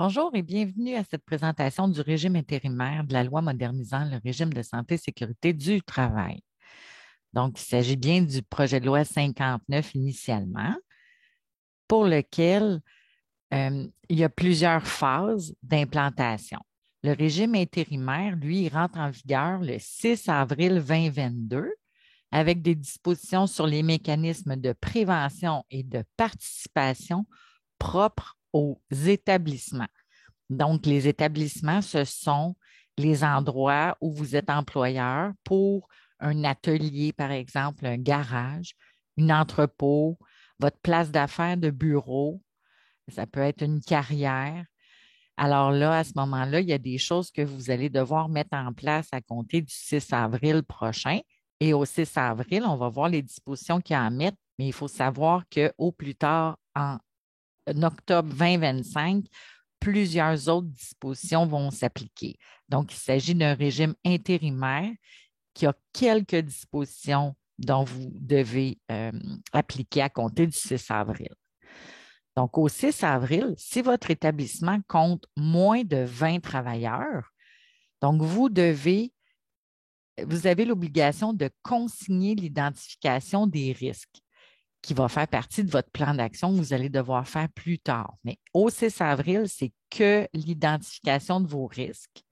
Bonjour et bienvenue à cette présentation du régime intérimaire de la loi modernisant le régime de santé et sécurité du travail. Donc, il s'agit bien du projet de loi 59 initialement, pour lequel il y a plusieurs phases d'implantation. Le régime intérimaire, lui, il rentre en vigueur le 6 avril 2022 avec des dispositions sur les mécanismes de prévention et de participation propres aux établissements. Donc, les établissements, ce sont les endroits où vous êtes employeur pour un atelier, par exemple, un garage, un entrepôt, votre place d'affaires de bureau, ça peut être une carrière. Alors là, à ce moment-là, il y a des choses que vous allez devoir mettre en place à compter du 6 avril prochain. Et au 6 avril, on va voir les dispositions qu'il y a à mettre, mais il faut savoir qu'au plus tard, en octobre 2025, plusieurs autres dispositions vont s'appliquer. Donc, il s'agit d'un régime intérimaire qui a quelques dispositions dont vous devez appliquer à compter du 6 avril. Donc, au 6 avril, si votre établissement compte moins de 20 travailleurs, donc vous avez l'obligation de consigner l'identification des risques qui va faire partie de votre plan d'action que vous allez devoir faire plus tard. Mais au 6 avril, c'est que l'identification de vos risques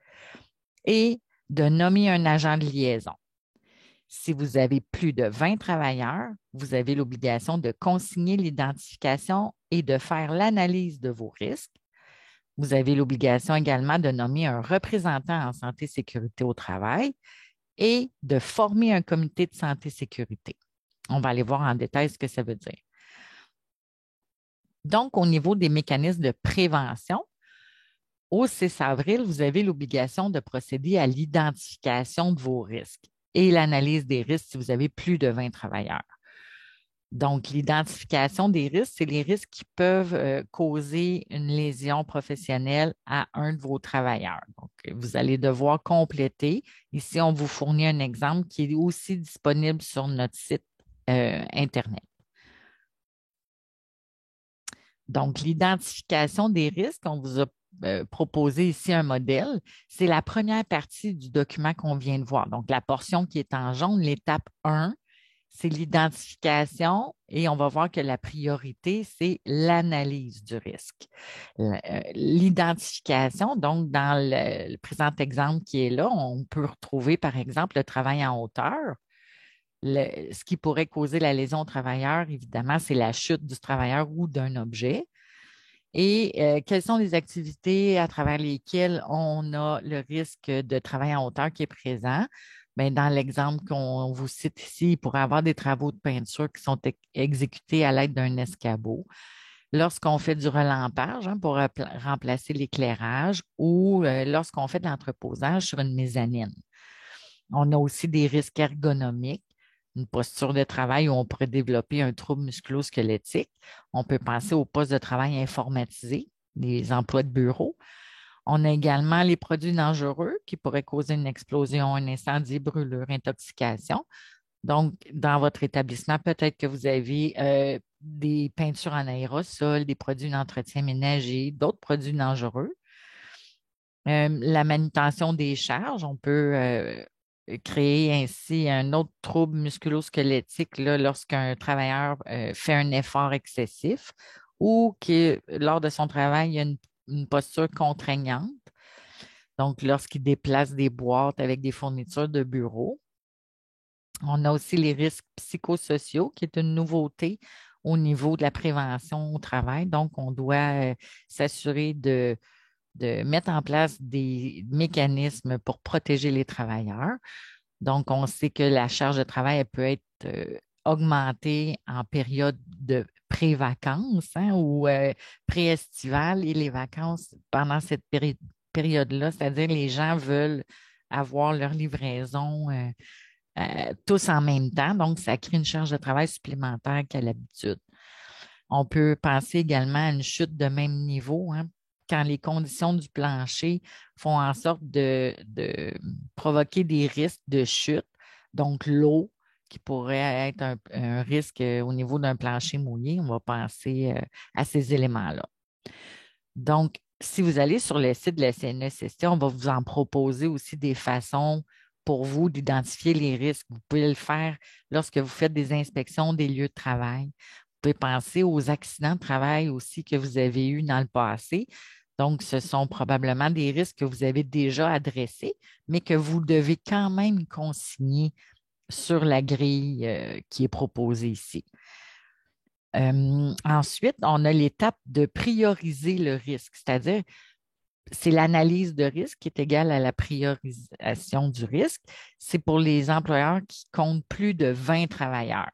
et de nommer un agent de liaison. Si vous avez plus de 20 travailleurs, vous avez l'obligation de consigner l'identification et de faire l'analyse de vos risques. Vous avez l'obligation également de nommer un représentant en santé et sécurité au travail et de former un comité de santé et sécurité. On va aller voir en détail ce que ça veut dire. Donc, au niveau des mécanismes de prévention, au 6 avril, vous avez l'obligation de procéder à l'identification de vos risques et l'analyse des risques si vous avez plus de 20 travailleurs. Donc, l'identification des risques, c'est les risques qui peuvent causer une lésion professionnelle à un de vos travailleurs. Donc, vous allez devoir compléter. Ici, on vous fournit un exemple qui est aussi disponible sur notre site Internet. Donc, l'identification des risques, on vous a proposé ici un modèle. C'est la première partie du document qu'on vient de voir. Donc, la portion qui est en jaune, l'étape 1, c'est l'identification et on va voir que la priorité, c'est l'analyse du risque. L'identification, donc, dans le présent exemple qui est là, on peut retrouver, par exemple, le travail en hauteur. Ce qui pourrait causer la lésion au travailleur, évidemment, c'est la chute du travailleur ou d'un objet. Et quelles sont les activités à travers lesquelles on a le risque de travail en hauteur qui est présent? Bien, dans l'exemple qu'on vous cite ici, il pourrait y avoir des travaux de peinture qui sont exécutés à l'aide d'un escabeau. Lorsqu'on fait du relampage pour remplacer l'éclairage ou lorsqu'on fait de l'entreposage sur une mezzanine. On a aussi des risques ergonomiques, une posture de travail où on pourrait développer un trouble musculo-squelettique. On peut penser aux postes de travail informatisés, les emplois de bureau. On a également les produits dangereux qui pourraient causer une explosion, un incendie, brûlure, intoxication. Donc, dans votre établissement, peut-être que vous avez des peintures en aérosol, des produits d'entretien ménager, d'autres produits dangereux. La manutention des charges, on peut créer ainsi un autre trouble musculo-squelettique là, lorsqu'un travailleur fait un effort excessif ou que lors de son travail, il y a une posture contraignante. Donc, lorsqu'il déplace des boîtes avec des fournitures de bureau. On a aussi les risques psychosociaux, qui est une nouveauté au niveau de la prévention au travail. Donc, on doit s'assurer de mettre en place des mécanismes pour protéger les travailleurs. Donc, on sait que la charge de travail elle peut être augmentée en période de pré-vacances ou pré-estivale et les vacances pendant cette période-là, c'est-à-dire les gens veulent avoir leur livraison tous en même temps. Donc, ça crée une charge de travail supplémentaire qu'à l'habitude. On peut penser également à une chute de même niveau, quand les conditions du plancher font en sorte de provoquer des risques de chute. Donc, l'eau qui pourrait être un risque au niveau d'un plancher mouillé, on va penser à ces éléments-là. Donc, Si vous allez sur le site de la CNESST, on va vous en proposer aussi des façons pour vous d'identifier les risques. Vous pouvez le faire lorsque vous faites des inspections des lieux de travail. Vous pouvez penser aux accidents de travail aussi que vous avez eus dans le passé. Donc, ce sont probablement des risques que vous avez déjà adressés, mais que vous devez quand même consigner sur la grille qui est proposée ici. Ensuite, on a l'étape de prioriser le risque, c'est-à-dire c'est l'analyse de risque qui est égale à la priorisation du risque. C'est pour les employeurs qui comptent plus de 20 travailleurs.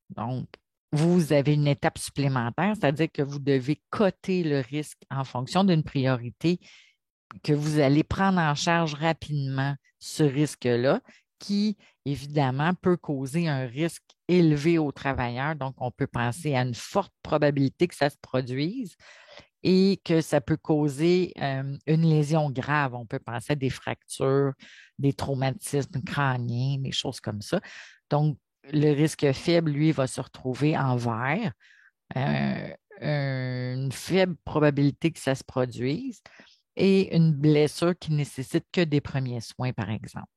Donc, vous avez une étape supplémentaire, c'est-à-dire que vous devez coter le risque en fonction d'une priorité que vous allez prendre en charge rapidement ce risque-là, qui, évidemment, peut causer un risque élevé aux travailleurs. Donc, on peut penser à une forte probabilité que ça se produise et que ça peut causer une lésion grave. On peut penser à des fractures, des traumatismes crâniens, des choses comme ça. Donc, le risque faible, lui, va se retrouver en vert. Euh, une faible probabilité que ça se produise et une blessure qui nécessite que des premiers soins, par exemple.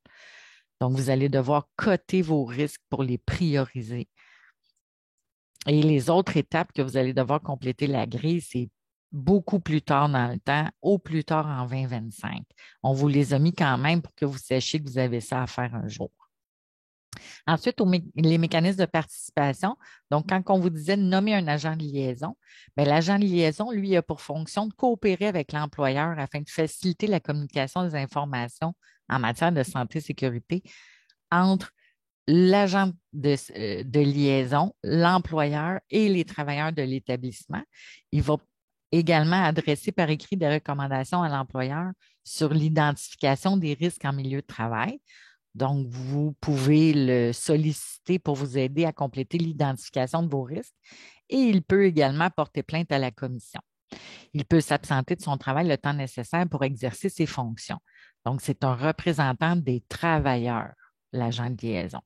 Donc, vous allez devoir coter vos risques pour les prioriser. Et les autres étapes que vous allez devoir compléter la grille, c'est beaucoup plus tard dans le temps, au plus tard en 2025. On vous les a mis quand même pour que vous sachiez que vous avez ça à faire un jour. Ensuite, les mécanismes de participation. Donc, quand on vous disait de nommer un agent de liaison, bien, l'agent de liaison, lui, a pour fonction de coopérer avec l'employeur afin de faciliter la communication des informations en matière de santé et sécurité entre l'agent de liaison, l'employeur et les travailleurs de l'établissement. Il va également adresser par écrit des recommandations à l'employeur sur l'identification des risques en milieu de travail. Donc, vous pouvez le solliciter pour vous aider à compléter l'identification de vos risques et il peut également porter plainte à la commission. Il peut s'absenter de son travail le temps nécessaire pour exercer ses fonctions. Donc, c'est un représentant des travailleurs, l'agent de liaison.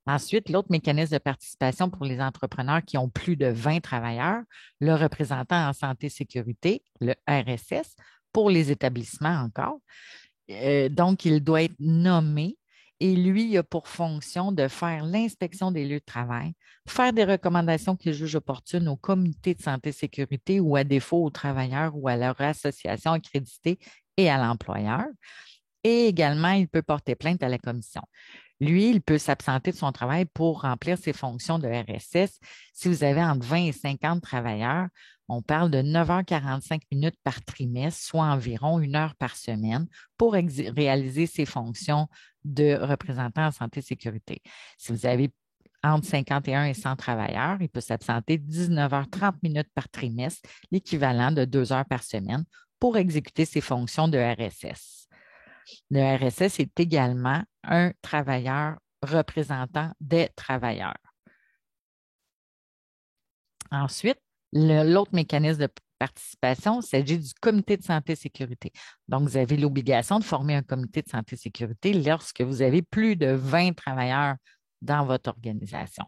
Ensuite, l'autre mécanisme de participation pour les entrepreneurs qui ont plus de 20 travailleurs, le représentant en santé et sécurité, le RSS, pour les établissements encore. Donc, il doit être nommé et lui, il a pour fonction de faire l'inspection des lieux de travail, faire des recommandations qu'il juge opportunes au comité de santé et sécurité ou à défaut aux travailleurs ou à leur association accréditée et à l'employeur. Et également, il peut porter plainte à la commission. Lui, il peut s'absenter de son travail pour remplir ses fonctions de RSS. Si vous avez entre 20 et 50 travailleurs, on parle de 9h45 minutes par trimestre, soit environ 1 heure par semaine, pour réaliser ses fonctions de représentant en santé et sécurité. Si vous avez entre 51 et 100 travailleurs, il peut s'absenter 19h30 minutes par trimestre, l'équivalent de 2 heures par semaine, pour exécuter ses fonctions de RSS. Le RSS est également un travailleur représentant des travailleurs. Ensuite, l'autre mécanisme de participation s'agit du comité de santé et sécurité. Donc, vous avez l'obligation de former un comité de santé et sécurité lorsque vous avez plus de 20 travailleurs dans votre organisation.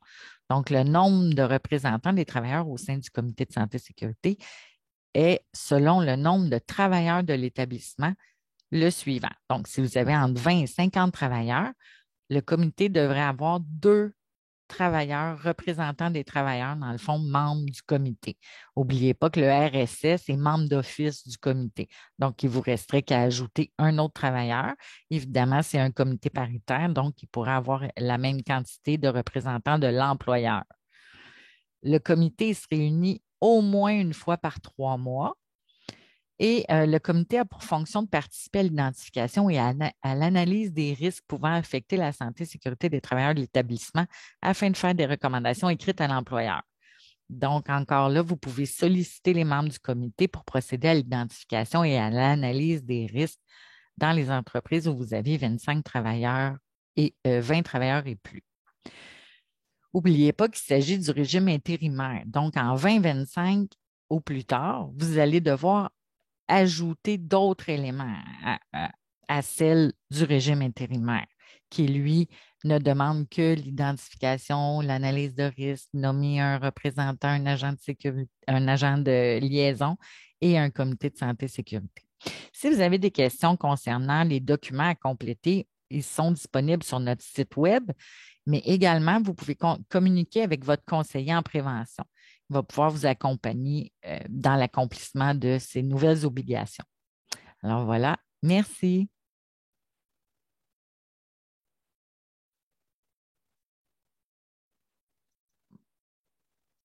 Donc, le nombre de représentants des travailleurs au sein du comité de santé et sécurité est selon le nombre de travailleurs de l'établissement le suivant. Donc, si vous avez entre 20 et 50 travailleurs, le comité devrait avoir 2 travailleurs représentants des travailleurs, dans le fond, membres du comité. N'oubliez pas que le RSS est membre d'office du comité. Donc, il vous resterait qu'à ajouter un autre travailleur. Évidemment, c'est un comité paritaire, donc il pourrait avoir la même quantité de représentants de l'employeur. Le comité se réunit au moins une fois par 3 mois. Et le comité a pour fonction de participer à l'identification et à l'analyse des risques pouvant affecter la santé et sécurité des travailleurs de l'établissement afin de faire des recommandations écrites à l'employeur. Donc, encore là, vous pouvez solliciter les membres du comité pour procéder à l'identification et à l'analyse des risques dans les entreprises où vous avez 25 travailleurs et 20 travailleurs et plus. N'oubliez pas qu'il s'agit du régime intérimaire. Donc, en 2025 ou plus tard, vous allez devoir ajouter d'autres éléments à celle du régime intérimaire, qui, lui, ne demande que l'identification, l'analyse de risque, nommer un représentant, un agent de sécurité, un agent de liaison et un comité de santé et sécurité. Si vous avez des questions concernant les documents à compléter, ils sont disponibles sur notre site Web, mais également, vous pouvez communiquer avec votre conseiller en prévention. Il va pouvoir vous accompagner dans l'accomplissement de ces nouvelles obligations. Alors voilà, merci.